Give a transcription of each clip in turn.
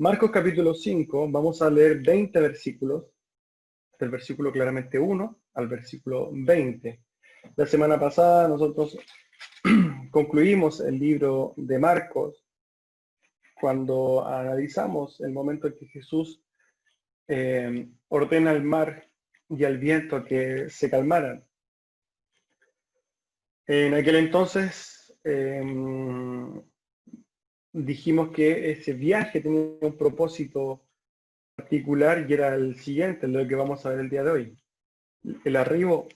Marcos capítulo 5, vamos a leer 20 versículos, del versículo claramente 1 al versículo 20. La semana pasada nosotros concluimos el libro de Marcos cuando analizamos el momento en que Jesús ordena al mar y al viento que se calmaran. En aquel entonces dijimos que ese viaje tenía un propósito particular y era el siguiente, lo que vamos a ver el día de hoy: el arribo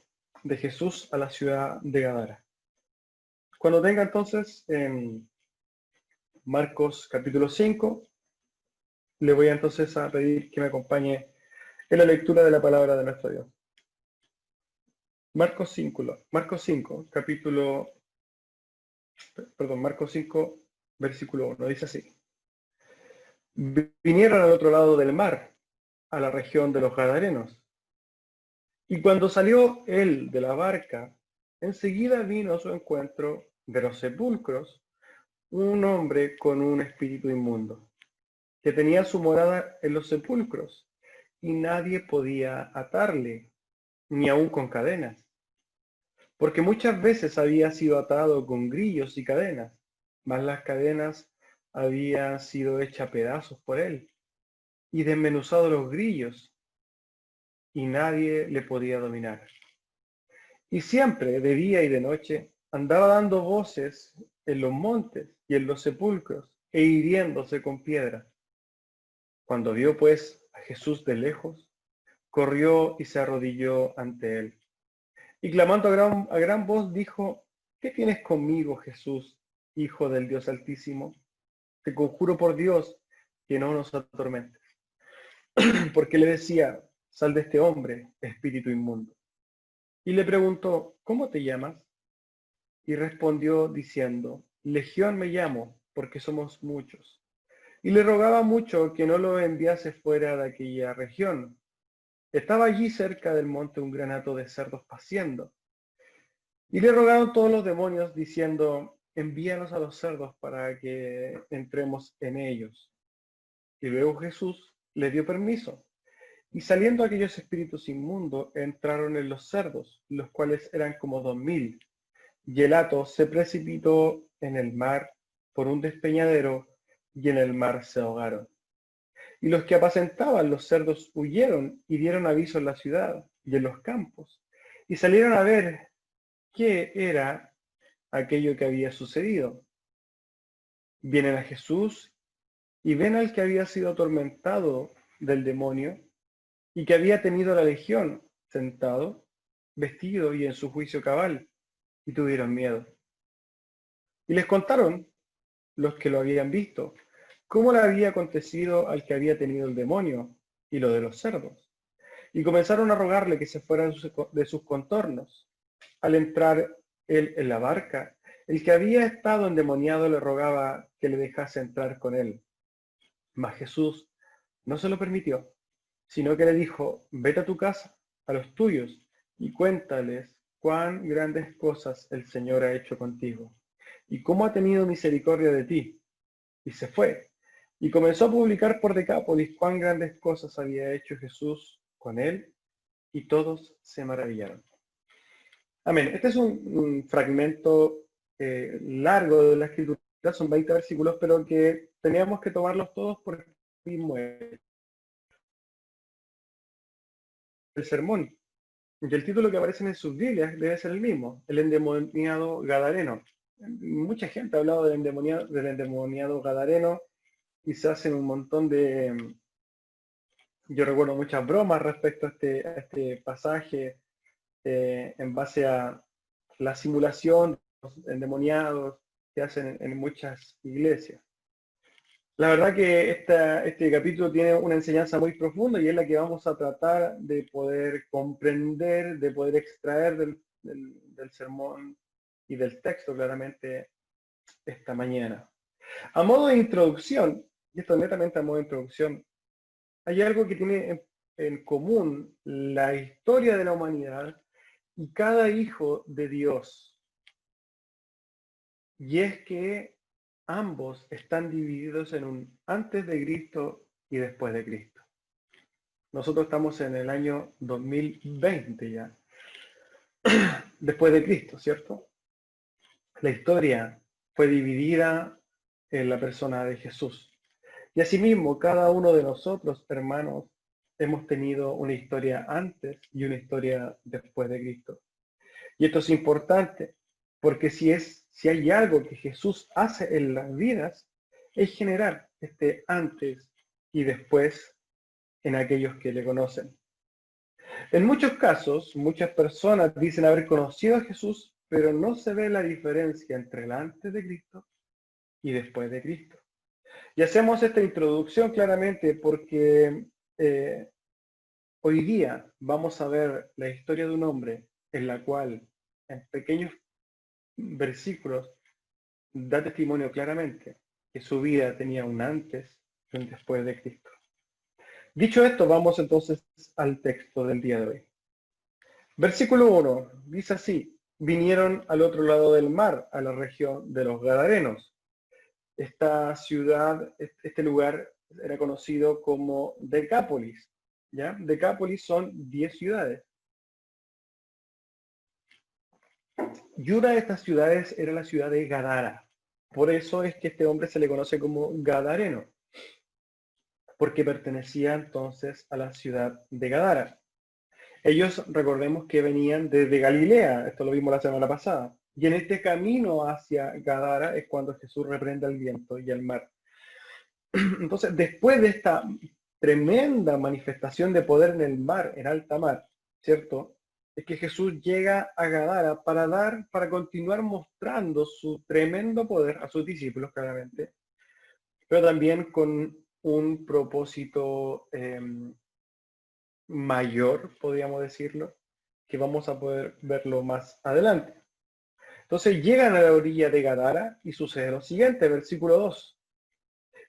de Jesús a la ciudad de Gadara. Cuando tenga entonces en Marcos capítulo 5, le voy entonces a pedir que me acompañe en la lectura de la palabra de nuestro Dios. Marcos 5, Marcos 5, versículo 1, dice así: Vinieron al otro lado del mar, a la región de los Gadarenos. Y cuando salió él de la barca, enseguida vino a su encuentro de los sepulcros un hombre con un espíritu inmundo, que tenía su morada en los sepulcros, y nadie podía atarle, ni aun con cadenas, porque muchas veces había sido atado con grillos y cadenas, mas las cadenas habían sido hechas pedazos por él, y desmenuzado los grillos, y nadie le podía dominar. Y siempre, de día y de noche, andaba dando voces en los montes y en los sepulcros, e hiriéndose con piedras. Cuando vio pues a Jesús de lejos, corrió y se arrodilló ante él. Y clamando a gran voz dijo: ¿Qué tienes conmigo, Jesús, Hijo del Dios Altísimo? Te conjuro por Dios que no nos atormentes. Porque le decía: Sal de este hombre, espíritu inmundo. Y le preguntó: ¿Cómo te llamas? Y respondió diciendo: Legión me llamo, porque somos muchos. Y le rogaba mucho que no lo enviase fuera de aquella región. Estaba allí cerca del monte un gran hato de cerdos paciendo. Y le rogaron todos los demonios, diciendo: Envíanos a los cerdos para que entremos en ellos. Y luego Jesús le dio permiso. Y saliendo aquellos espíritus inmundos, entraron en los cerdos, los cuales eran como 2000. Y el hato se precipitó en el mar por un despeñadero, y en el mar se ahogaron. Y los que apacentaban los cerdos huyeron y dieron aviso en la ciudad y en los campos, y salieron a ver qué era aquello que había sucedido. Vienen a Jesús y ven al que había sido atormentado del demonio y que había tenido la legión, sentado, vestido y en su juicio cabal, y tuvieron miedo. Y les contaron los que lo habían visto cómo le había acontecido al que había tenido el demonio y lo de los cerdos. Y comenzaron a rogarle que se fuera de sus contornos. Al entrar él en la barca, el que había estado endemoniado le rogaba que le dejase entrar con él. Mas Jesús no se lo permitió, sino que le dijo: Vete a tu casa, a los tuyos, y cuéntales cuán grandes cosas el Señor ha hecho contigo, y cómo ha tenido misericordia de ti. Y se fue, y comenzó a publicar por Decápolis cuán grandes cosas había hecho Jesús con él, y todos se maravillaron. Amén. Este es un fragmento largo de la Escritura, son 20 versículos, pero que teníamos que tomarlos todos por el mismo el sermón. Y el título que aparece en sus Biblias debe ser el mismo: el endemoniado gadareno. Mucha gente ha hablado del endemoniado gadareno, y se hacen un montón de... Yo recuerdo muchas bromas respecto a este pasaje en base a la simulación de los endemoniados que hacen en muchas iglesias. La verdad que este capítulo tiene una enseñanza muy profunda y es la que vamos a tratar de poder comprender, de poder extraer del sermón y del texto claramente esta mañana. A modo de introducción, y esto netamente a modo de introducción, hay algo que tiene en común la historia de la humanidad y cada hijo de Dios. Y es que ambos están divididos en un antes de Cristo y después de Cristo. Nosotros estamos en el año 2020 ya, después de Cristo, ¿cierto? La historia fue dividida en la persona de Jesús. Y asimismo, cada uno de nosotros, hermanos, hemos tenido una historia antes y una historia después de Cristo. Y esto es importante, porque si hay algo que Jesús hace en las vidas, es generar este antes y después en aquellos que le conocen. En muchos casos, muchas personas dicen haber conocido a Jesús, pero no se ve la diferencia entre el antes de Cristo y después de Cristo. Y hacemos esta introducción claramente porque hoy día vamos a ver la historia de un hombre en la cual en pequeños versículos da testimonio claramente que su vida tenía un antes y un después de Cristo. Dicho esto, vamos entonces al texto del día de hoy. Versículo 1 dice así: vinieron al otro lado del mar, a la región de los Gadarenos. Esta ciudad, este lugar era conocido como Decápolis. ¿Ya? Decápolis son 10 ciudades. Y una de estas ciudades era la ciudad de Gadara. Por eso es que este hombre se le conoce como Gadareno, porque pertenecía entonces a la ciudad de Gadara. Ellos, recordemos que venían desde Galilea, esto lo vimos la semana pasada, y en este camino hacia Gadara es cuando Jesús reprende al viento y al mar. Entonces, después de esta tremenda manifestación de poder en el mar, en alta mar, ¿cierto? Es que Jesús llega a Gadara para continuar mostrando su tremendo poder a sus discípulos, claramente, pero también con un propósito mayor, podríamos decirlo, que vamos a poder verlo más adelante. Entonces llegan a la orilla de Gadara y sucede lo siguiente, versículo 2.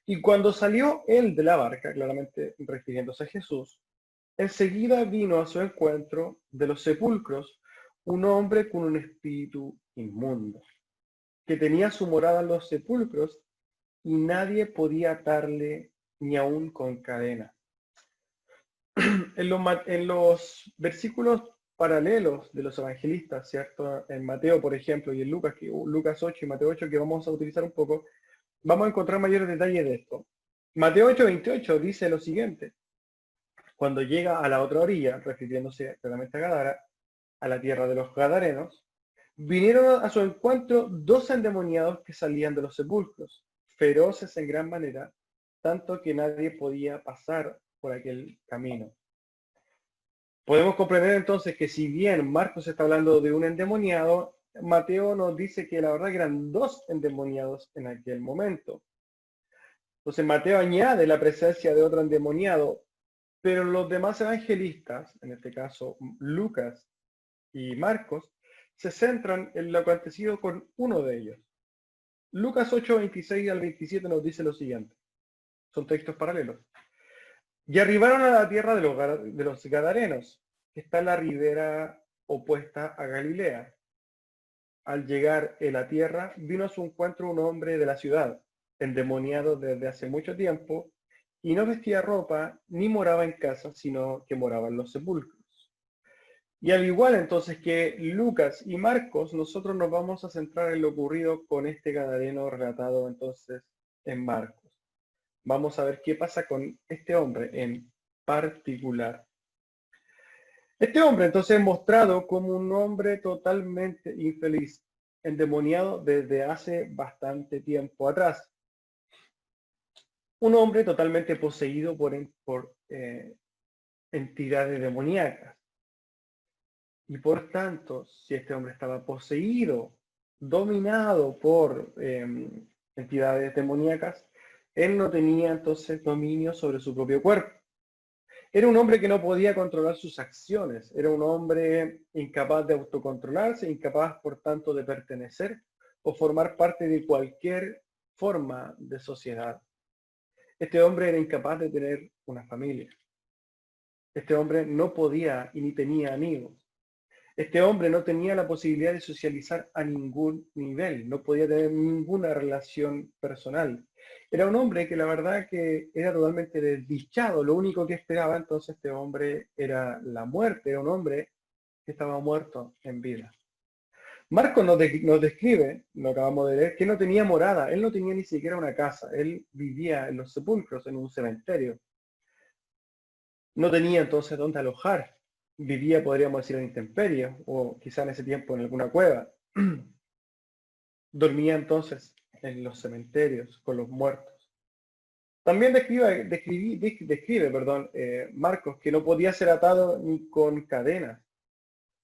Y cuando salió él de la barca, claramente refiriéndose a Jesús, enseguida vino a su encuentro de los sepulcros un hombre con un espíritu inmundo, que tenía su morada en los sepulcros y nadie podía atarle ni aun con cadena. En los versículos paralelos de los evangelistas, ¿cierto? En Mateo, por ejemplo, y en Lucas 8 y Mateo 8, que vamos a utilizar un poco, vamos a encontrar mayores detalles de esto. Mateo 8:28 dice lo siguiente: cuando llega a la otra orilla, refiriéndose claramente a Gadara, a la tierra de los Gadarenos, vinieron a su encuentro dos endemoniados que salían de los sepulcros, feroces en gran manera, tanto que nadie podía pasar por aquel camino. Podemos comprender entonces que si bien Marcos está hablando de un endemoniado, Mateo nos dice que la verdad que eran dos endemoniados en aquel momento. Entonces Mateo añade la presencia de otro endemoniado, pero los demás evangelistas, en este caso Lucas y Marcos, se centran en lo acontecido con uno de ellos. Lucas 8:26 al 27 nos dice lo siguiente. Son textos paralelos. Y arribaron a la tierra de los Gadarenos, que está en la ribera opuesta a Galilea. Al llegar en la tierra, vino a su encuentro un hombre de la ciudad, endemoniado desde hace mucho tiempo, y no vestía ropa ni moraba en casa, sino que moraba en los sepulcros. Y al igual entonces que Lucas y Marcos, nosotros nos vamos a centrar en lo ocurrido con este gadareno relatado entonces en Marcos. Vamos a ver qué pasa con este hombre en particular. Este hombre entonces es mostrado como un hombre totalmente infeliz, endemoniado desde hace bastante tiempo atrás. Un hombre totalmente poseído por entidades demoníacas. Y por tanto, si este hombre estaba poseído, dominado por entidades demoníacas, él no tenía entonces dominio sobre su propio cuerpo. Era un hombre que no podía controlar sus acciones, era un hombre incapaz de autocontrolarse, incapaz por tanto de pertenecer o formar parte de cualquier forma de sociedad. Este hombre era incapaz de tener una familia. Este hombre no podía y ni tenía amigos. Este hombre no tenía la posibilidad de socializar a ningún nivel, no podía tener ninguna relación personal. Era un hombre que la verdad que era totalmente desdichado. Lo único que esperaba entonces este hombre era la muerte. Era un hombre que estaba muerto en vida. Marcos nos describe, lo acabamos de leer, que no tenía morada. Él no tenía ni siquiera una casa. Él vivía en los sepulcros, en un cementerio. No tenía entonces dónde alojar. Vivía, podríamos decir, en intemperie, o quizá en ese tiempo en alguna cueva. Dormía entonces en los cementerios con los muertos. También describe, Marcos, que no podía ser atado ni con cadenas.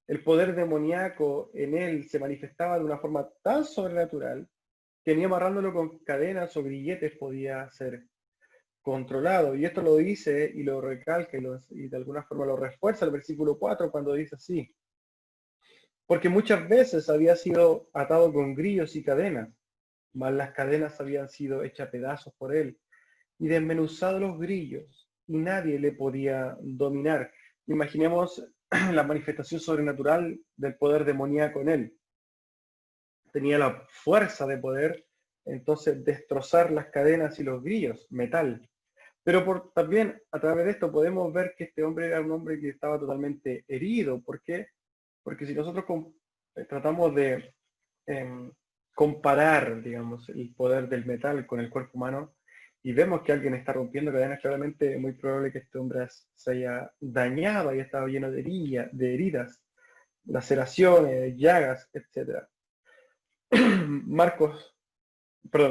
El poder demoníaco en él se manifestaba de una forma tan sobrenatural que ni amarrándolo con cadenas o grilletes podía ser controlado. Y esto lo dice y lo recalca y de alguna forma lo refuerza el versículo 4 cuando dice así. Porque muchas veces había sido atado con grillos y cadenas, mas las cadenas habían sido hechas pedazos por él y desmenuzados los grillos, y nadie le podía dominar. Imaginemos la manifestación sobrenatural del poder demoníaco en él. Tenía la fuerza de poder entonces destrozar las cadenas y los grillos, metal. Pero también a través de esto podemos ver que este hombre era un hombre que estaba totalmente herido. ¿Por qué? Porque si nosotros tratamos de comparar, digamos, el poder del metal con el cuerpo humano y vemos que alguien está rompiendo cadenas, claramente es muy probable que este hombre se haya dañado, haya estado lleno de heridas, laceraciones, llagas, etc.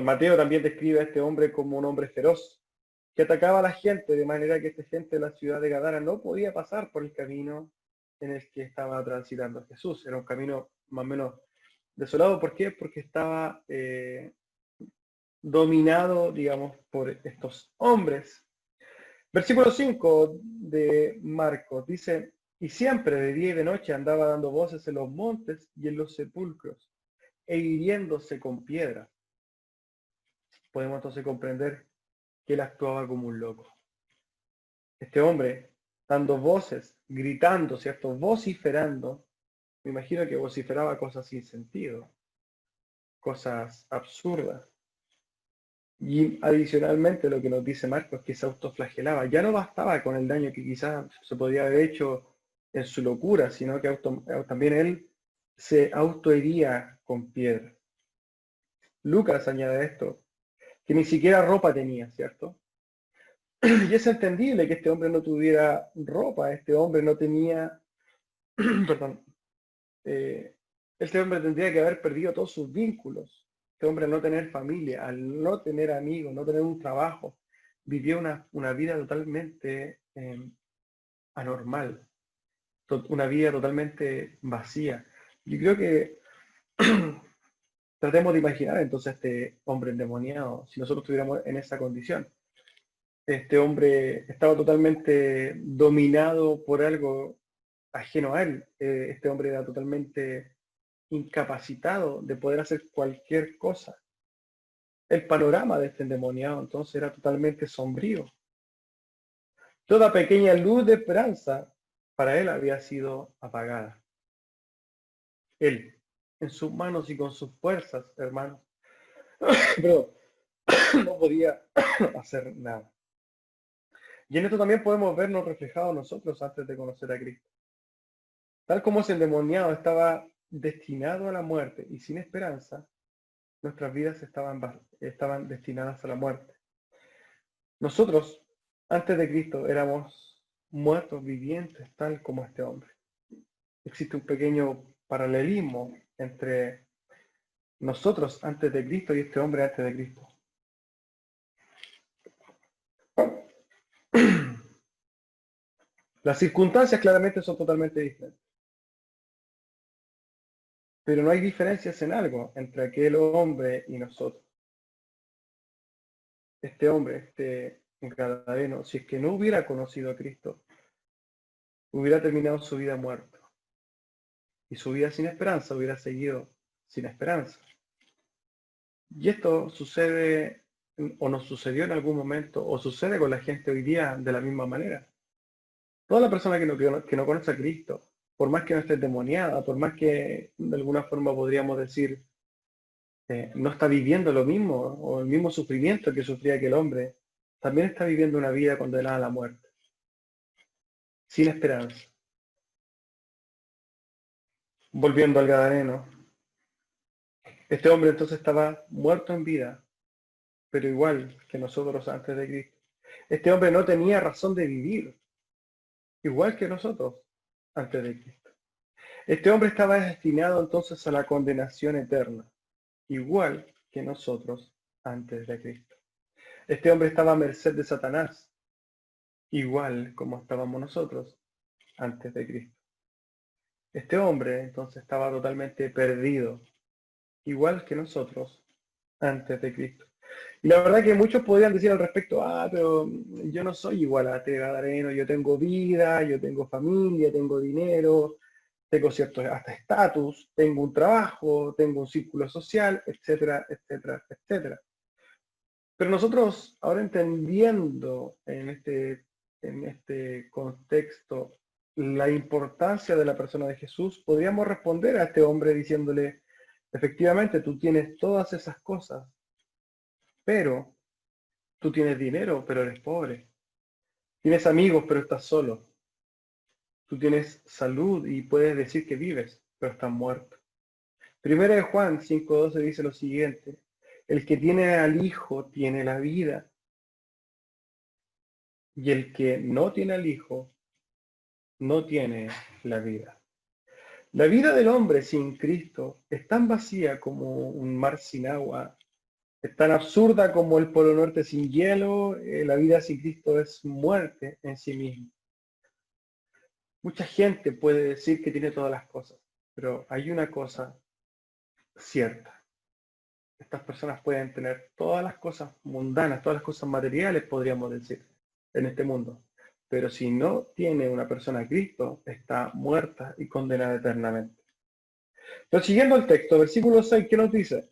Mateo también describe a este hombre como un hombre feroz, que atacaba a la gente de manera que esta gente de la ciudad de Gadara no podía pasar por el camino en el que estaba transitando Jesús. Era un camino más o menos desolado. ¿Por qué? Porque estaba dominado, digamos, por estos hombres. Versículo 5 de Marcos dice, y siempre de día y de noche andaba dando voces en los montes y en los sepulcros, e hiriéndose con piedras. Podemos entonces comprender que él actuaba como un loco. Este hombre, dando voces, gritando, ¿cierto? Vociferando, me imagino que vociferaba cosas sin sentido, cosas absurdas. Y adicionalmente lo que nos dice Marcos es que se autoflagelaba. Ya no bastaba con el daño que quizás se podía haber hecho en su locura, sino que también él se autohería con piedra. Lucas añade esto, que ni siquiera ropa tenía, ¿cierto? Y es entendible que este hombre no tuviera ropa, este hombre no tenía, perdón, este hombre tendría que haber perdido todos sus vínculos. Este hombre al no tener familia, al no tener amigos, no tener un trabajo, vivió una vida totalmente anormal, una vida totalmente vacía. Yo creo que tratemos de imaginar entonces a este hombre endemoniado, si nosotros estuviéramos en esa condición. Este hombre estaba totalmente dominado por algo ajeno a él. Este hombre era totalmente incapacitado de poder hacer cualquier cosa. El panorama de este endemoniado entonces era totalmente sombrío. Toda pequeña luz de esperanza para él había sido apagada. Él, en sus manos y con sus fuerzas, hermanos, pero no podía hacer nada. Y en esto también podemos vernos reflejados nosotros antes de conocer a Cristo. Tal como ese endemoniado estaba destinado a la muerte y sin esperanza, nuestras vidas estaban destinadas a la muerte. Nosotros, antes de Cristo, éramos muertos vivientes, tal como este hombre. Existe un pequeño paralelismo entre nosotros antes de Cristo y este hombre antes de Cristo. Las circunstancias claramente son totalmente diferentes. Pero no hay diferencias en algo entre aquel hombre y nosotros. Este hombre, este gadareno, si es que no hubiera conocido a Cristo, hubiera terminado su vida muerto. Y su vida sin esperanza hubiera seguido sin esperanza. Y esto sucede o nos sucedió en algún momento o sucede con la gente hoy día de la misma manera. Toda la persona que no conoce a Cristo por más que no esté endemoniada, por más que de alguna forma podríamos decir no está viviendo lo mismo o el mismo sufrimiento que sufría aquel hombre, también está viviendo una vida condenada a la muerte, sin esperanza. Volviendo al Gadareno, este hombre entonces estaba muerto en vida, pero igual que nosotros antes de Cristo. Este hombre no tenía razón de vivir, igual que nosotros antes de Cristo. Este hombre estaba destinado entonces a la condenación eterna, igual que nosotros antes de Cristo. Este hombre estaba a merced de Satanás, igual como estábamos nosotros antes de Cristo. Este hombre entonces estaba totalmente perdido, igual que nosotros antes de Cristo. Y la verdad que muchos podrían decir al respecto, pero yo no soy igual a este Gadareno, yo tengo vida, yo tengo familia, tengo dinero, tengo cierto hasta estatus, tengo un trabajo, tengo un círculo social, etcétera, etcétera, etcétera. Pero nosotros, ahora entendiendo en este contexto la importancia de la persona de Jesús, podríamos responder a este hombre diciéndole, efectivamente, tú tienes todas esas cosas, pero tú tienes dinero, pero eres pobre. Tienes amigos, pero estás solo. Tú tienes salud y puedes decir que vives, pero estás muerto. Primera de Juan 5:12 dice lo siguiente, el que tiene al Hijo tiene la vida, y el que no tiene al Hijo no tiene la vida. La vida del hombre sin Cristo es tan vacía como un mar sin agua, es tan absurda como el Polo Norte sin hielo, la vida sin Cristo es muerte en sí misma. Mucha gente puede decir que tiene todas las cosas, pero hay una cosa cierta. Estas personas pueden tener todas las cosas mundanas, todas las cosas materiales, podríamos decir, en este mundo. Pero si no tiene una persona a Cristo, está muerta y condenada eternamente. Pero siguiendo el texto, versículo 6, ¿qué nos dice?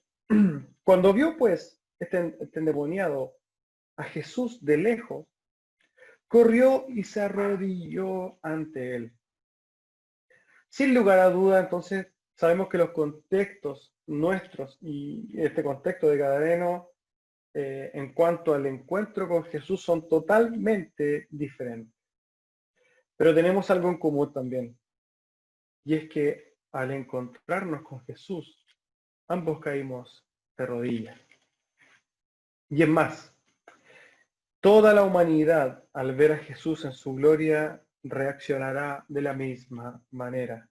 Cuando vio pues este endemoniado a Jesús de lejos, corrió y se arrodilló ante él. Sin lugar a duda, entonces, sabemos que los contextos nuestros y este contexto de Gadareno en cuanto al encuentro con Jesús son totalmente diferentes. Pero tenemos algo en común también, y es que al encontrarnos con Jesús, ambos caímos de rodillas. Y es más, toda la humanidad al ver a Jesús en su gloria reaccionará de la misma manera.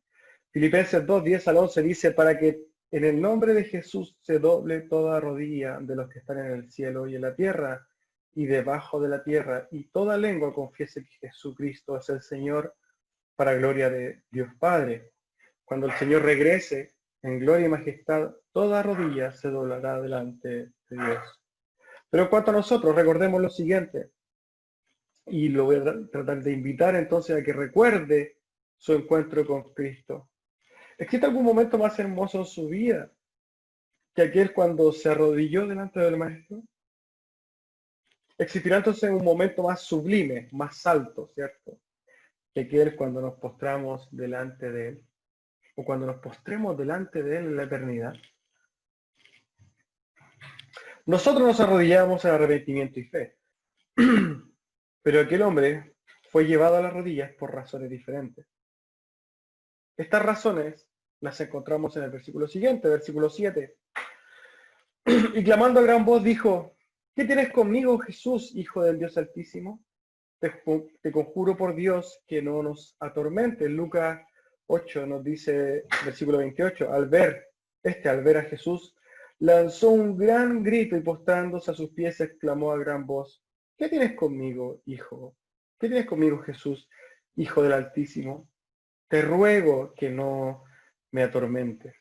Filipenses 2:10-11 dice, para que en el nombre de Jesús se doble toda rodilla de los que están en el cielo y en la tierra y debajo de la tierra, y toda lengua confiese que Jesucristo es el Señor, para gloria de Dios Padre. Cuando el Señor regrese en gloria y majestad, toda rodilla se doblará delante de Dios. Pero en cuanto a nosotros, recordemos lo siguiente, y lo voy a tratar de invitar entonces a que recuerde su encuentro con Cristo. ¿Existe algún momento más hermoso en su vida que aquel cuando se arrodilló delante del Maestro? Existirá entonces un momento más sublime, más alto, ¿cierto? Que aquel cuando nos postramos delante de Él, o cuando nos postremos delante de Él en la eternidad. Nosotros nos arrodillamos en arrepentimiento y fe, pero aquel hombre fue llevado a las rodillas por razones diferentes. Estas razones las encontramos en el versículo siguiente, versículo 7. Y clamando a gran voz dijo, ¿qué tienes conmigo, Jesús, Hijo del Dios Altísimo? Te conjuro por Dios que no nos atormente. Lucas 8 nos dice, versículo 28, al ver a Jesús, lanzó un gran grito y postrándose a sus pies exclamó a gran voz, ¿qué tienes conmigo, Hijo? ¿Qué tienes conmigo, Jesús, Hijo del Altísimo? Te ruego que no me atormentes.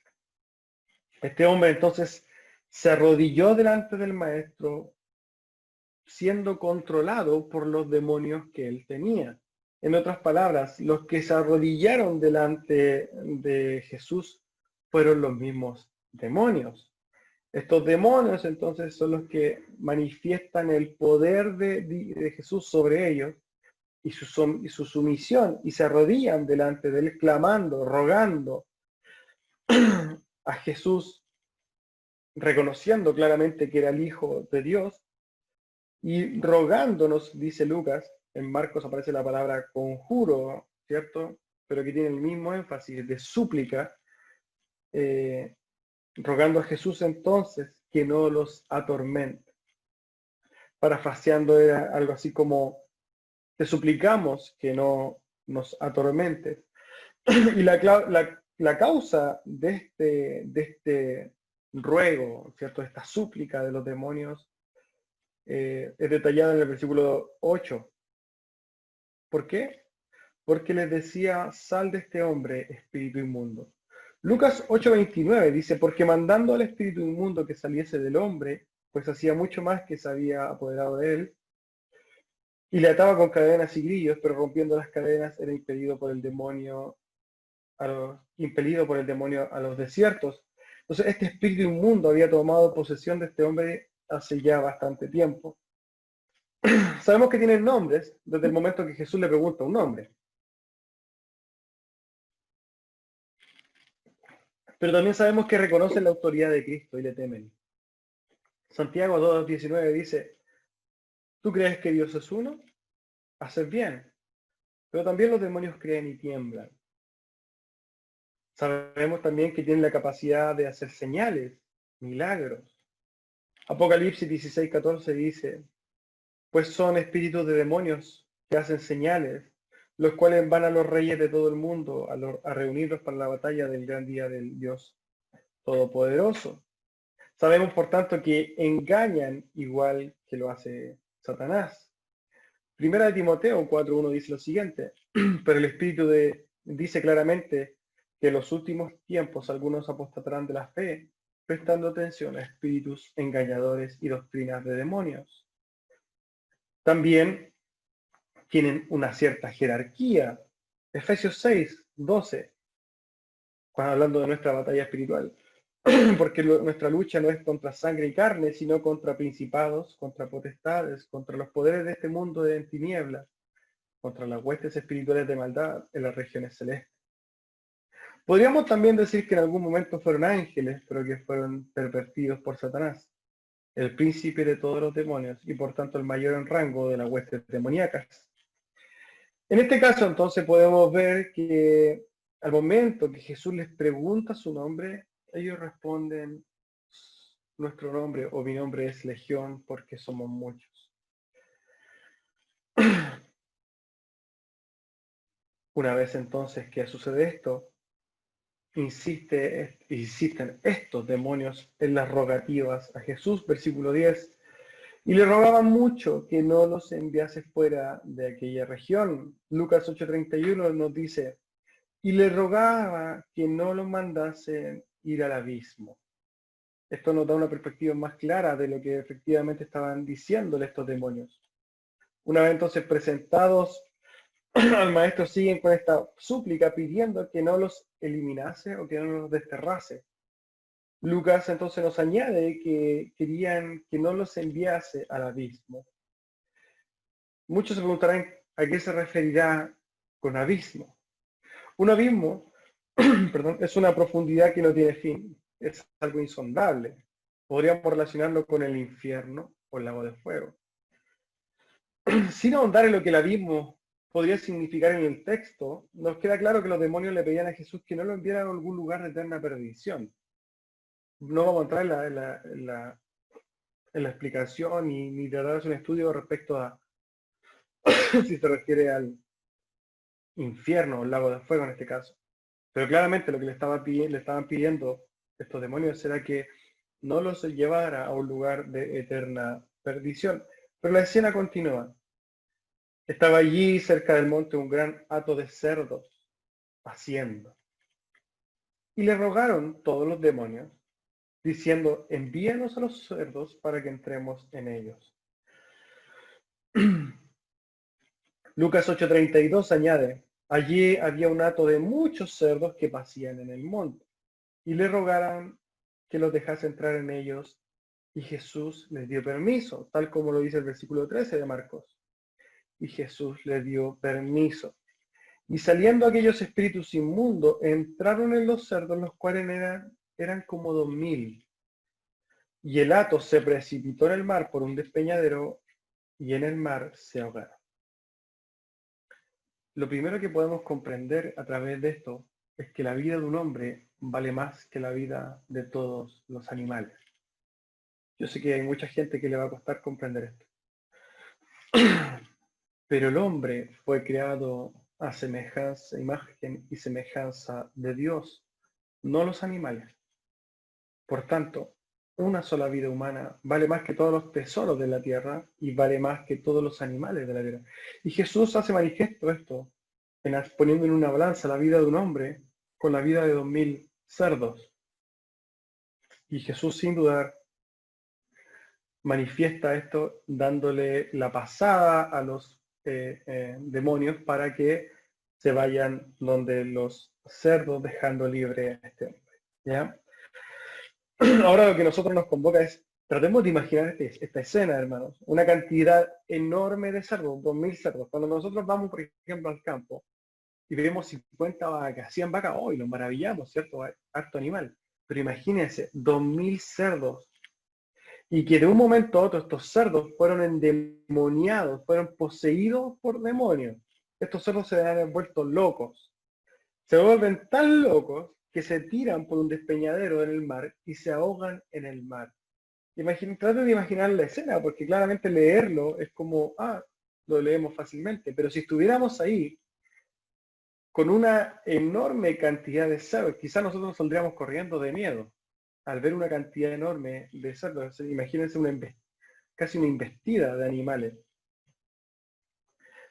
Este hombre entonces se arrodilló delante del Maestro, siendo controlado por los demonios que él tenía. En otras palabras, los que se arrodillaron delante de Jesús fueron los mismos demonios. Estos demonios entonces son los que manifiestan el poder de Jesús sobre ellos y su sumisión, y se arrodillan delante de él, clamando, rogando a Jesús, reconociendo claramente que era el Hijo de Dios, y rogándonos, dice Lucas, en Marcos aparece la palabra conjuro, ¿cierto? Pero que tiene el mismo énfasis de súplica, rogando a Jesús entonces que no los atormente. Parafraseando era algo así como, te suplicamos que no nos atormentes. Y la causa de este ruego, ¿cierto? Esta súplica de los demonios es detallada en el versículo 8. ¿Por qué? Porque les decía, sal de este hombre, espíritu inmundo. Lucas 8:29 dice, porque mandando al espíritu inmundo que saliese del hombre, pues hacía mucho más que se había apoderado de él, y le ataba con cadenas y grillos, pero rompiendo las cadenas era impedido por el demonio impelido por el demonio a los desiertos. Entonces, este espíritu inmundo había tomado posesión de este hombre hace ya bastante tiempo. Sabemos que tienen nombres desde el momento que Jesús le pregunta un nombre. Pero también sabemos que reconocen la autoridad de Cristo y le temen. Santiago 2:19 dice, ¿tú crees que Dios es uno? Haces bien. Pero también los demonios creen y tiemblan. Sabemos también que tienen la capacidad de hacer señales, milagros. Apocalipsis 16:14 dice, pues son espíritus de demonios que hacen señales, los cuales van a los reyes de todo el mundo a reunirlos para la batalla del gran día del Dios Todopoderoso. Sabemos, por tanto, que engañan igual que lo hace Satanás. Primera de Timoteo 4:1 dice lo siguiente, pero el Espíritu dice claramente que en los últimos tiempos algunos apostatarán de la fe, prestando atención a espíritus engañadores y doctrinas de demonios. También tienen una cierta jerarquía. Efesios 6:12, cuando hablando de nuestra batalla espiritual, porque nuestra lucha no es contra sangre y carne, sino contra principados, contra potestades, contra los poderes de este mundo de tinieblas, contra las huestes espirituales de maldad en las regiones celestes. Podríamos también decir que en algún momento fueron ángeles, pero que fueron pervertidos por Satanás, el príncipe de todos los demonios y por tanto el mayor en rango de las huestes demoníacas. En este caso entonces podemos ver que al momento que Jesús les pregunta su nombre, ellos responden, nuestro nombre o mi nombre es Legión porque somos muchos. Una vez entonces que sucede esto, insisten estos demonios en las rogativas a Jesús, versículo 10, y le rogaban mucho que no los enviase fuera de aquella región. Lucas 8:31 nos dice, y le rogaba que no los mandasen ir al abismo. Esto nos da una perspectiva más clara de lo que efectivamente estaban diciéndole estos demonios. Una vez entonces presentados al maestro, siguen con esta súplica pidiendo que no los eliminase o que no los desterrase. Lucas entonces nos añade que querían que no los enviase al abismo. Muchos se preguntarán a qué se referirá con abismo. Un abismo, perdón, es una profundidad que no tiene fin, es algo insondable. Podríamos relacionarlo con el infierno o el lago de fuego. Sin ahondar en lo que el abismo podría significar en el texto, nos queda claro que los demonios le pedían a Jesús que no lo enviara a algún lugar de eterna perdición. No vamos a entrar en la explicación ni tratar un estudio respecto a si se refiere al infierno o el lago de fuego en este caso. Pero claramente lo que le estaban pidiendo estos demonios era que no los llevara a un lugar de eterna perdición. Pero la escena continúa. Estaba allí cerca del monte un gran hato de cerdos haciendo. Y le rogaron todos los demonios, diciendo, envíanos a los cerdos para que entremos en ellos. Lucas 8:32 añade, allí había un hato de muchos cerdos que pacían en el monte, y le rogaron que los dejase entrar en ellos, y Jesús les dio permiso, tal como lo dice el versículo 13 de Marcos. y Jesús le dio permiso. Y saliendo aquellos espíritus inmundos, entraron en los cerdos, los cuales eran como 2000. Y el hato se precipitó en el mar por un despeñadero, y en el mar se ahogaron. Lo primero que podemos comprender a través de esto es que la vida de un hombre vale más que la vida de todos los animales. Yo sé que hay mucha gente que le va a costar comprender esto. Pero el hombre fue creado a semejanza, imagen y semejanza de Dios, no los animales. Por tanto, una sola vida humana vale más que todos los tesoros de la tierra y vale más que todos los animales de la tierra. Y Jesús hace manifiesto esto, poniendo en una balanza la vida de un hombre con la vida de 2000 cerdos. Y Jesús, sin dudar, manifiesta esto dándole la pasada a los demonios para que se vayan donde los cerdos, dejando libre a este hombre. ¿Ya? Ahora lo que nosotros nos convoca es, tratemos de imaginar esta escena, hermanos. Una cantidad enorme de cerdos, 2000 cerdos. Cuando nosotros vamos, por ejemplo, al campo y vemos 50 vacas, 100 vacas, hoy nos maravillamos, ¿cierto? Harto animal. Pero imagínense, 2000 cerdos. Y que de un momento a otro estos cerdos fueron endemoniados, fueron poseídos por demonios. Estos cerdos se han vuelto locos. Se vuelven tan locos que se tiran por un despeñadero en el mar y se ahogan en el mar. Traten de imaginar la escena, porque claramente leerlo es como, lo leemos fácilmente, pero si estuviéramos ahí con una enorme cantidad de cerdos, quizás nosotros saldríamos corriendo de miedo al ver una cantidad enorme de cerdos. Imagínense casi una embestida de animales.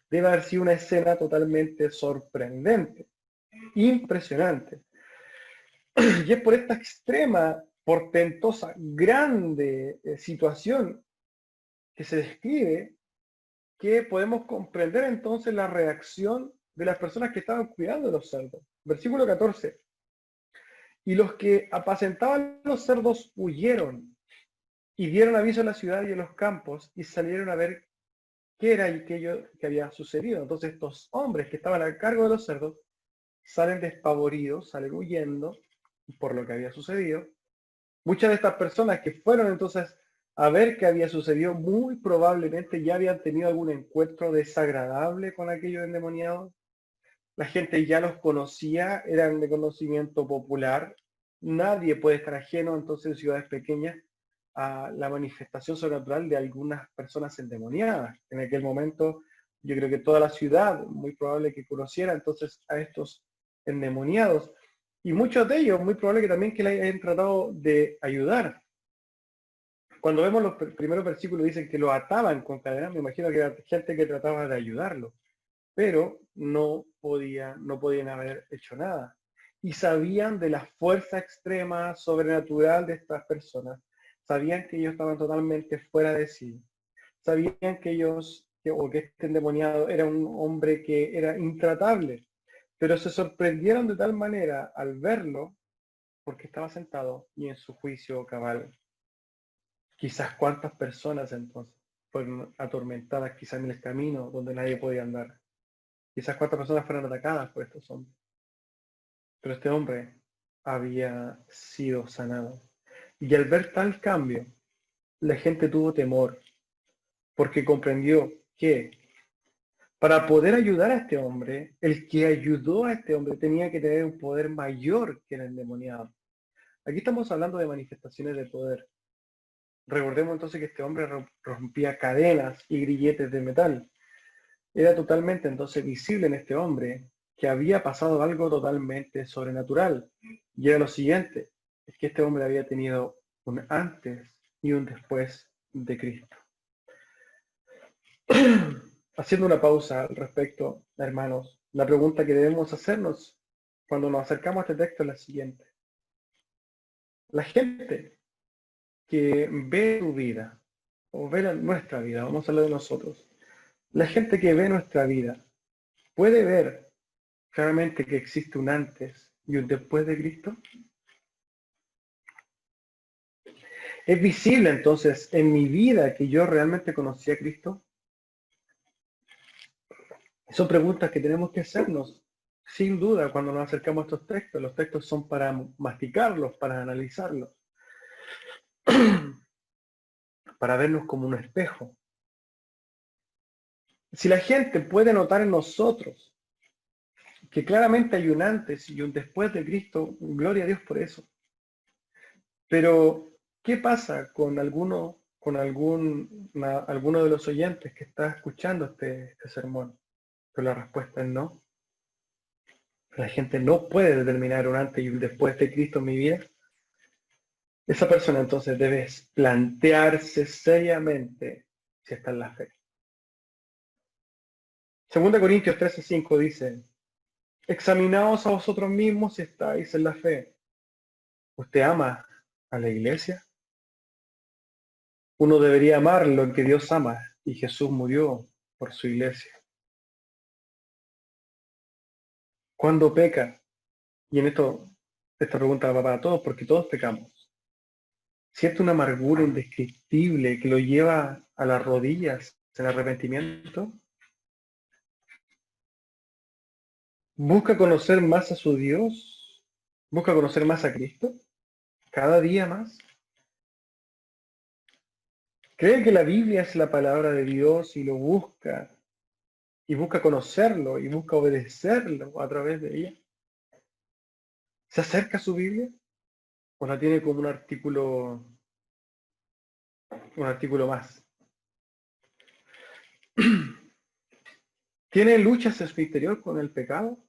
Debe haber sido una escena totalmente sorprendente, impresionante. Y es por esta extrema, portentosa, grande situación que se describe que podemos comprender entonces la reacción de las personas que estaban cuidando de los cerdos. Versículo 14. Y los que apacentaban los cerdos huyeron y dieron aviso a la ciudad y a los campos y salieron a ver qué era aquello que había sucedido. Entonces estos hombres que estaban a cargo de los cerdos salen despavoridos, salen huyendo por lo que había sucedido. Muchas de estas personas que fueron entonces a ver qué había sucedido, muy probablemente ya habían tenido algún encuentro desagradable con aquellos endemoniados. La gente ya los conocía, eran de conocimiento popular. Nadie puede estar ajeno entonces en ciudades pequeñas a la manifestación sobrenatural de algunas personas endemoniadas. En aquel momento yo creo que toda la ciudad, muy probable que conociera entonces a estos endemoniados. Y muchos de ellos, muy probable que también que le hayan tratado de ayudar. Cuando vemos los primeros versículos dicen que lo ataban con cadenas, me imagino que era gente que trataba de ayudarlo, pero no podían haber hecho nada. Y sabían de la fuerza extrema, sobrenatural de estas personas. Sabían que ellos estaban totalmente fuera de sí. Sabían que que este endemoniado era un hombre que era intratable. Pero se sorprendieron de tal manera al verlo, porque estaba sentado y en su juicio cabal. Quizás cuántas personas entonces fueron atormentadas, quizás en el camino donde nadie podía andar. Quizás cuántas personas fueron atacadas por estos hombres. Pero este hombre había sido sanado. Y al ver tal cambio, la gente tuvo temor, porque comprendió que para poder ayudar a este hombre, el que ayudó a este hombre tenía que tener un poder mayor que el endemoniado. Aquí estamos hablando de manifestaciones de poder. Recordemos entonces que este hombre rompía cadenas y grilletes de metal. Era totalmente entonces visible en este hombre que había pasado algo totalmente sobrenatural. Y era lo siguiente, es que este hombre había tenido un antes y un después de Cristo. Haciendo una pausa al respecto, hermanos, la pregunta que debemos hacernos cuando nos acercamos a este texto es la siguiente. La gente que ve tu vida, o ve nuestra vida, vamos a hablar de nosotros, la gente que ve nuestra vida puede ver claramente que existe un antes y un después de Cristo. ¿Es visible entonces en mi vida que yo realmente conocí a Cristo? Son preguntas que tenemos que hacernos, sin duda, cuando nos acercamos a estos textos. Los textos son para masticarlos, para analizarlos, para vernos como un espejo. Si la gente puede notar en nosotros que claramente hay un antes y un después de Cristo, gloria a Dios por eso. Pero, ¿qué pasa con alguno de los oyentes que está escuchando este sermón? Pero la respuesta es no. La gente no puede determinar un antes y un después de Cristo en mi vida. Esa persona entonces debe plantearse seriamente si está en la fe. 2 Corintios 13:5 dice: examinaos a vosotros mismos si estáis en la fe. ¿Usted ama a la iglesia? Uno debería amar lo que Dios ama, y Jesús murió por su iglesia. ¿Cuándo peca? Y en esta pregunta va para todos, porque todos pecamos. ¿Siente una amargura indescriptible que lo lleva a las rodillas en arrepentimiento? ¿Busca conocer más a su Dios? ¿Busca conocer más a Cristo? ¿Cada día más? ¿Cree que la Biblia es la palabra de Dios y busca conocerlo y busca obedecerlo a través de ella? ¿Se acerca a su Biblia? ¿O la tiene como un artículo más? ¿Tiene luchas en su interior con el pecado?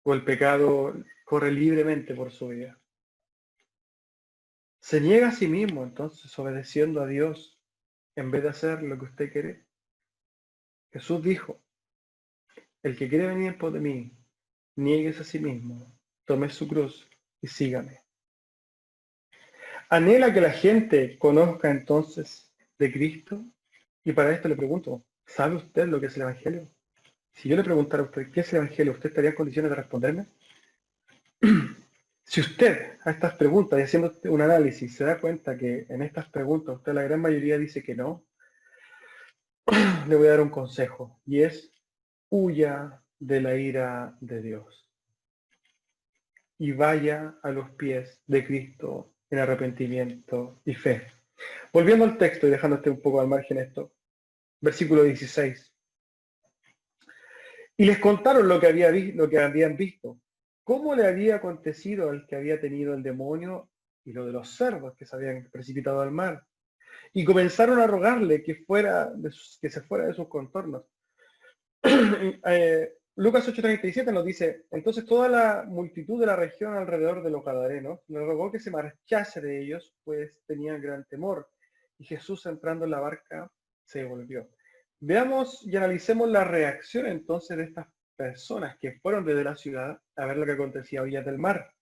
¿O el pecado corre libremente por su vida? ¿Se niega a sí mismo entonces obedeciendo a Dios en vez de hacer lo que usted quiere? Jesús dijo: el que quiere venir por de mí, niéguese a sí mismo, tome su cruz y sígame. ¿Anhela que la gente conozca entonces de Cristo? Y para esto le pregunto, ¿sabe usted lo que es el Evangelio? Si yo le preguntara a usted qué es el Evangelio, ¿usted estaría en condiciones de responderme? Si usted a estas preguntas, y haciendo un análisis, se da cuenta que en estas preguntas usted la gran mayoría dice que no, le voy a dar un consejo, y es: huya de la ira de Dios y vaya a los pies de Cristo en arrepentimiento y fe. Volviendo al texto y dejándote un poco al margen esto, versículo 16. Y les contaron lo que habían visto, cómo le había acontecido al que había tenido el demonio y lo de los cerdos que se habían precipitado al mar. Y comenzaron a rogarle que se fuera de sus contornos. Lucas 8:37 nos dice: entonces toda la multitud de la región alrededor de los Gadarenos le rogó que se marchase de ellos, pues tenían gran temor. Y Jesús, entrando en la barca, se volvió. Veamos y analicemos la reacción entonces de estas personas que fueron desde la ciudad a ver lo que acontecía a orillas del mar.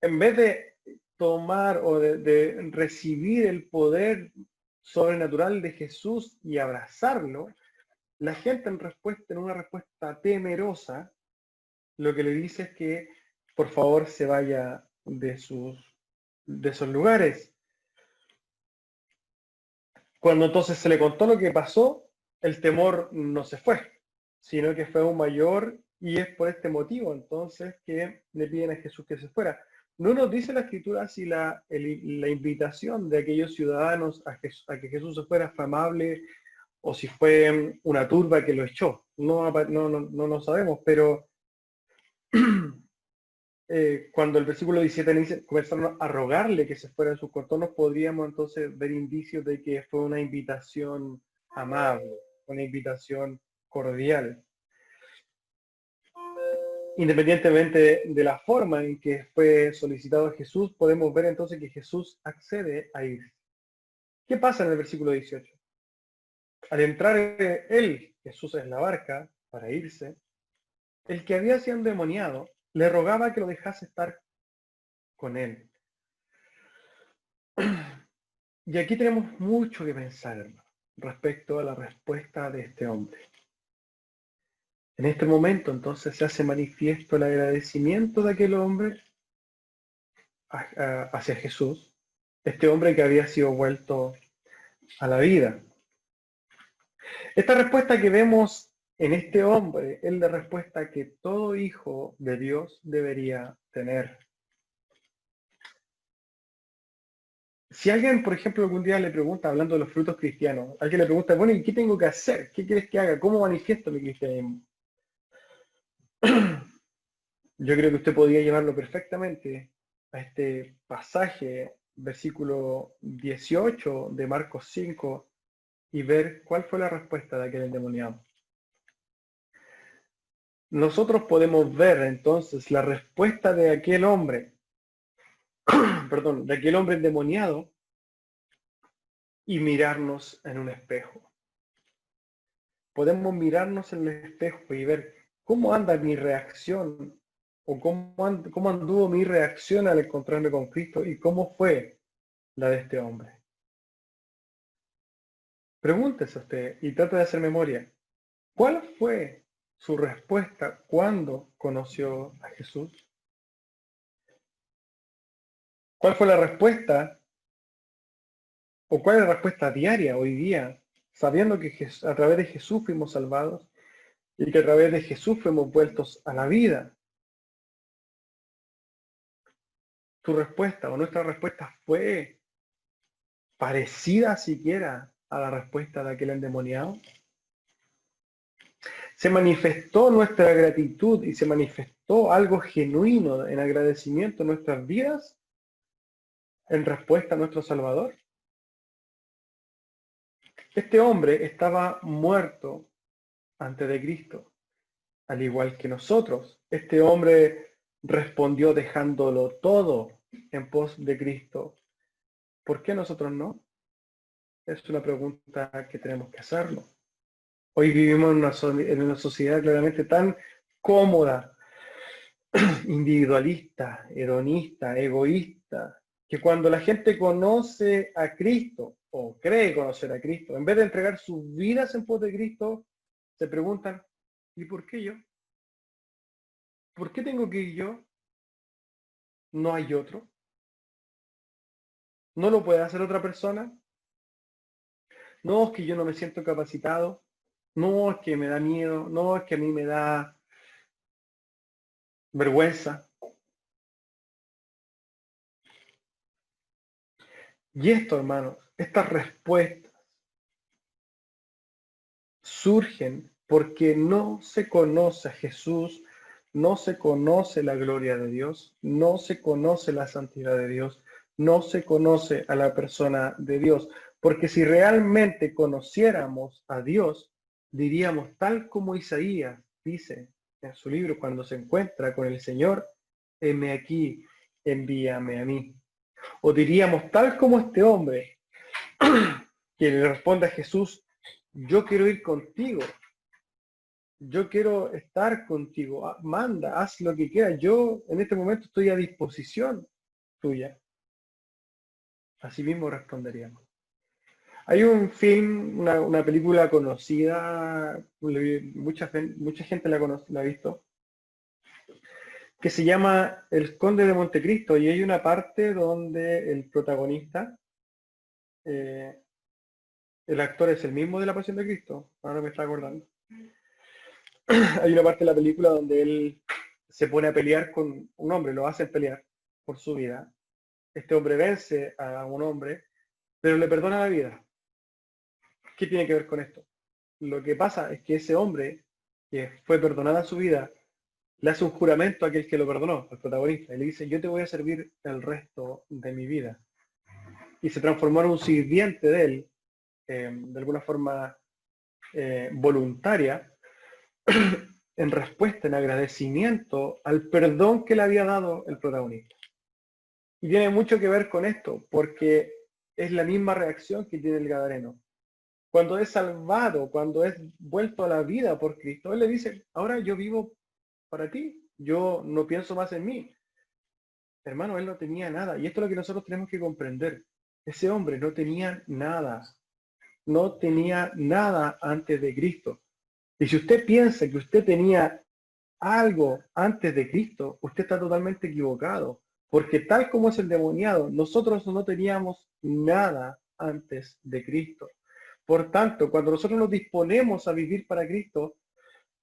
En vez de tomar o de recibir el poder sobrenatural de Jesús y abrazarlo, la gente en una respuesta temerosa, lo que le dice es que por favor se vaya de esos lugares. Cuando entonces se le contó lo que pasó, el temor no se fue, sino que fue aún mayor, y es por este motivo entonces que le piden a Jesús que se fuera. No nos dice la Escritura si la invitación de aquellos ciudadanos a que Jesús se fuera fue amable o si fue una turba que lo echó. No lo sabemos, pero cuando el versículo 17 dice: comenzaron a rogarle que se fuera de sus contornos, podríamos entonces ver indicios de que fue una invitación amable, una invitación cordial. Independientemente de la forma en que fue solicitado a Jesús, podemos ver entonces que Jesús accede a ir. ¿Qué pasa en el versículo 18? Al entrar él, Jesús, en la barca para irse, el que había sido endemoniado le rogaba que lo dejase estar con él. Y aquí tenemos mucho que pensar, hermano, respecto a la respuesta de este hombre. En este momento, entonces, se hace manifiesto el agradecimiento de aquel hombre hacia Jesús, este hombre que había sido vuelto a la vida. Esta respuesta que vemos En este hombre es la respuesta que todo hijo de Dios debería tener. Si alguien, por ejemplo, algún día le pregunta, hablando de los frutos cristianos, alguien le pregunta, bueno, ¿y qué tengo que hacer? ¿Qué quieres que haga? ¿Cómo manifiesto mi cristianismo? Yo creo que usted podría llevarlo perfectamente a este pasaje, versículo 18 de Marcos 5, y ver cuál fue la respuesta de aquel endemoniado. Nosotros podemos ver entonces la respuesta de aquel hombre, perdón, de aquel hombre endemoniado y mirarnos en un espejo. Podemos mirarnos en el espejo y ver cómo anda mi reacción o cómo anduvo mi reacción al encontrarme con Cristo y cómo fue la de este hombre. Pregúntese usted y trate de hacer memoria. ¿Cuál fue su respuesta cuando conoció a Jesús? ¿Cuál fue la respuesta o cuál es la respuesta diaria hoy día, sabiendo que a través de Jesús fuimos salvados y que a través de Jesús fuimos vueltos a la vida? Tu respuesta o nuestra respuesta fue parecida siquiera a la respuesta de aquel endemoniado. Se manifestó nuestra gratitud y se manifestó algo genuino en agradecimiento en nuestras vidas en respuesta a nuestro Salvador. Este hombre estaba muerto antes de Cristo, al igual que nosotros. Este hombre respondió dejándolo todo en pos de Cristo. ¿Por qué nosotros no? Es una pregunta que tenemos que hacernos. Hoy vivimos en una sociedad claramente tan cómoda, individualista, hedonista, egoísta, que cuando la gente conoce a Cristo o cree conocer a Cristo, en vez de entregar sus vidas en pos de Cristo, se preguntan, ¿y por qué yo? ¿Por qué tengo que ir yo? ¿No hay otro? ¿No lo puede hacer otra persona? No, es que yo no me siento capacitado. No, es que me da miedo. No, es que a mí me da vergüenza. Y esto, hermanos, estas respuestas surgen porque no se conoce a Jesús, no se conoce la gloria de Dios, no se conoce la santidad de Dios, no se conoce a la persona de Dios. Porque si realmente conociéramos a Dios, diríamos tal como Isaías dice en su libro cuando se encuentra con el Señor, heme aquí, envíame a mí. O diríamos tal como este hombre que le responde a Jesús, yo quiero ir contigo, yo quiero estar contigo, manda, haz lo que quieras, yo en este momento estoy a disposición tuya. Así mismo responderíamos. Hay un film, una película conocida, mucha gente la ha visto, que se llama El Conde de Montecristo, y hay una parte donde el protagonista, el actor es el mismo de La Pasión de Cristo, ahora me está acordando. Hay una parte de la película donde él se pone a pelear con un hombre, lo hacen pelear por su vida. Este hombre vence a un hombre, pero le perdona la vida. ¿Qué tiene que ver con esto? Lo que pasa es que ese hombre, que fue perdonada su vida, le hace un juramento a aquel que lo perdonó, al protagonista, y le dice, yo te voy a servir el resto de mi vida. Y se transformó en un sirviente de él, de alguna forma voluntaria, en respuesta, en agradecimiento al perdón que le había dado el protagonista. Y tiene mucho que ver con esto, porque es la misma reacción que tiene el gadareno. Cuando es salvado, cuando es vuelto a la vida por Cristo, Él le dice, ahora yo vivo para ti, yo no pienso más en mí. Hermano, Él no tenía nada, y esto es lo que nosotros tenemos que comprender. Ese hombre no tenía nada, no tenía nada antes de Cristo. Y si usted piensa que usted tenía algo antes de Cristo, usted está totalmente equivocado, porque tal como es el demoniado, nosotros no teníamos nada antes de Cristo. Por tanto, cuando nosotros nos disponemos a vivir para Cristo,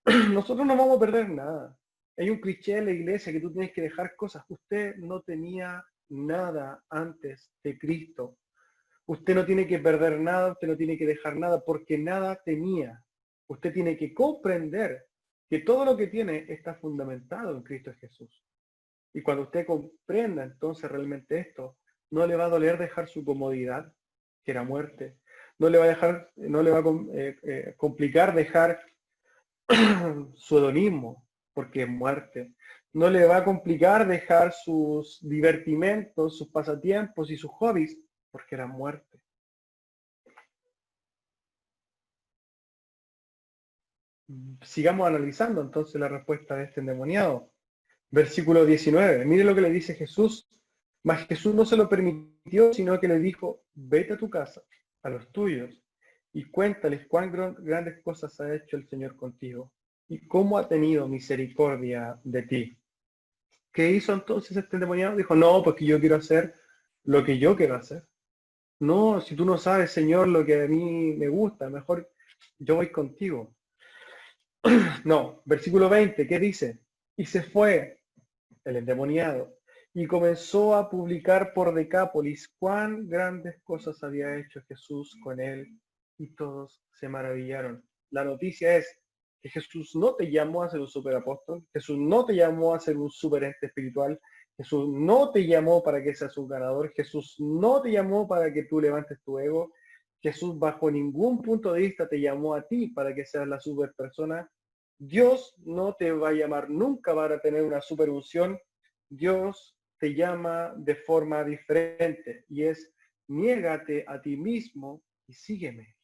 nosotros no vamos a perder nada. Hay un cliché en la iglesia que tú tienes que dejar cosas. Usted no tenía nada antes de Cristo. Usted no tiene que perder nada, usted no tiene que dejar nada, porque nada tenía. Usted tiene que comprender que todo lo que tiene está fundamentado en Cristo Jesús. Y cuando usted comprenda entonces realmente esto, no le va a doler dejar su comodidad, que era muerte. No le va a dejar, no le va a complicar dejar su hedonismo, porque es muerte. No le va a complicar dejar sus divertimentos, sus pasatiempos y sus hobbies, porque era muerte. Sigamos analizando entonces la respuesta de este endemoniado. Versículo 19. Mire lo que le dice Jesús. Mas Jesús no se lo permitió, sino que le dijo, vete a tu casa, a los tuyos, y cuéntales cuán grandes cosas ha hecho el Señor contigo, y cómo ha tenido misericordia de ti. ¿Qué hizo entonces este endemoniado? Dijo, no, porque yo quiero hacer lo que yo quiero hacer. No, si tú no sabes, Señor, lo que a mí me gusta, mejor yo voy contigo. No, versículo 20, ¿qué dice? Y se fue el endemoniado y comenzó a publicar por Decápolis cuán grandes cosas había hecho Jesús con él y todos se maravillaron. La noticia es que Jesús no te llamó a ser un superapóstol, Jesús no te llamó a ser un superente espiritual, Jesús no te llamó para que seas un ganador, Jesús no te llamó para que tú levantes tu ego, Jesús bajo ningún punto de vista te llamó a ti para que seas la super persona. Dios no te va a llamar nunca para tener una superunción. Dios te llama de forma diferente y es niégate a ti mismo y sígueme.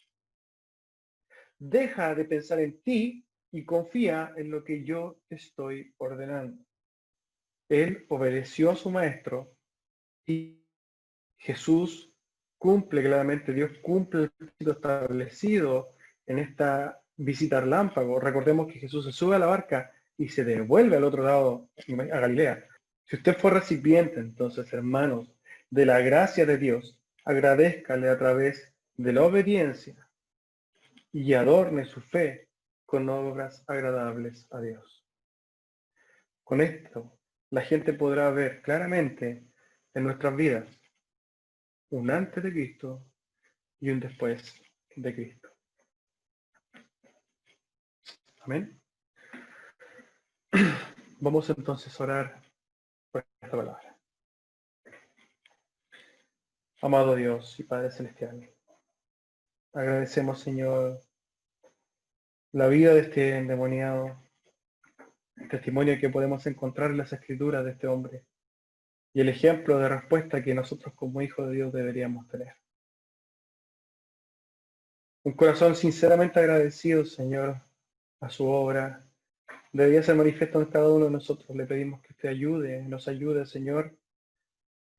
Deja de pensar en ti y confía en lo que yo te estoy ordenando. Él obedeció a su maestro y Jesús cumple claramente, Dios cumple el propósito establecido en esta visita al relámpago. Recordemos que Jesús se sube a la barca y se devuelve al otro lado, a Galilea. Si usted fue recipiente, entonces, hermanos, de la gracia de Dios, agradézcale a través de la obediencia y adorne su fe con obras agradables a Dios. Con esto, la gente podrá ver claramente en nuestras vidas un antes de Cristo y un después de Cristo. Amén. Vamos entonces a orar por esta palabra. Amado Dios y Padre Celestial, agradecemos, Señor, la vida de este endemoniado, el testimonio que podemos encontrar en las escrituras de este hombre y el ejemplo de respuesta que nosotros como hijos de Dios deberíamos tener. Un corazón sinceramente agradecido, Señor, a su obra, debería ser manifiesto en cada uno de nosotros. Le pedimos que usted nos ayude, Señor,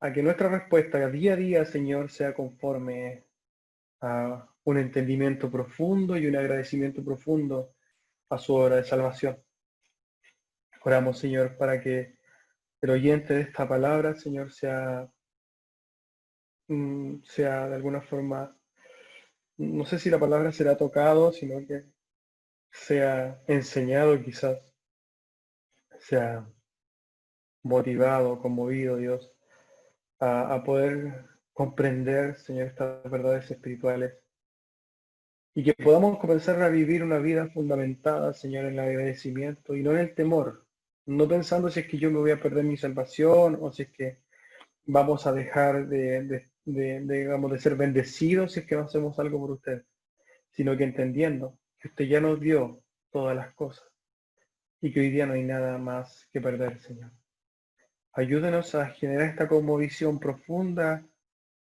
a que nuestra respuesta día a día, Señor, sea conforme a un entendimiento profundo y un agradecimiento profundo a su obra de salvación. Oramos, Señor, para que el oyente de esta palabra, Señor, sea de alguna forma, no sé si la palabra será tocado, sino que sea enseñado quizás, sea motivado, conmovido, Dios, a poder comprender, Señor, estas verdades espirituales y que podamos comenzar a vivir una vida fundamentada, Señor, en el agradecimiento y no en el temor, no pensando si es que yo me voy a perder mi salvación o si es que vamos a dejar digamos, de ser bendecidos si es que no hacemos algo por usted, sino que entendiendo que usted ya nos dio todas las cosas y que hoy día no hay nada más que perder, Señor. Ayúdenos a generar esta conmovisión profunda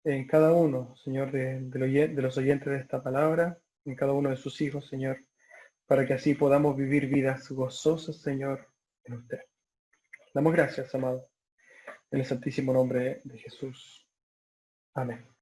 en cada uno, Señor, de los oyentes de esta palabra, en cada uno de sus hijos, Señor, para que así podamos vivir vidas gozosas, Señor, en usted. Damos gracias, amado, en el santísimo nombre de Jesús. Amén.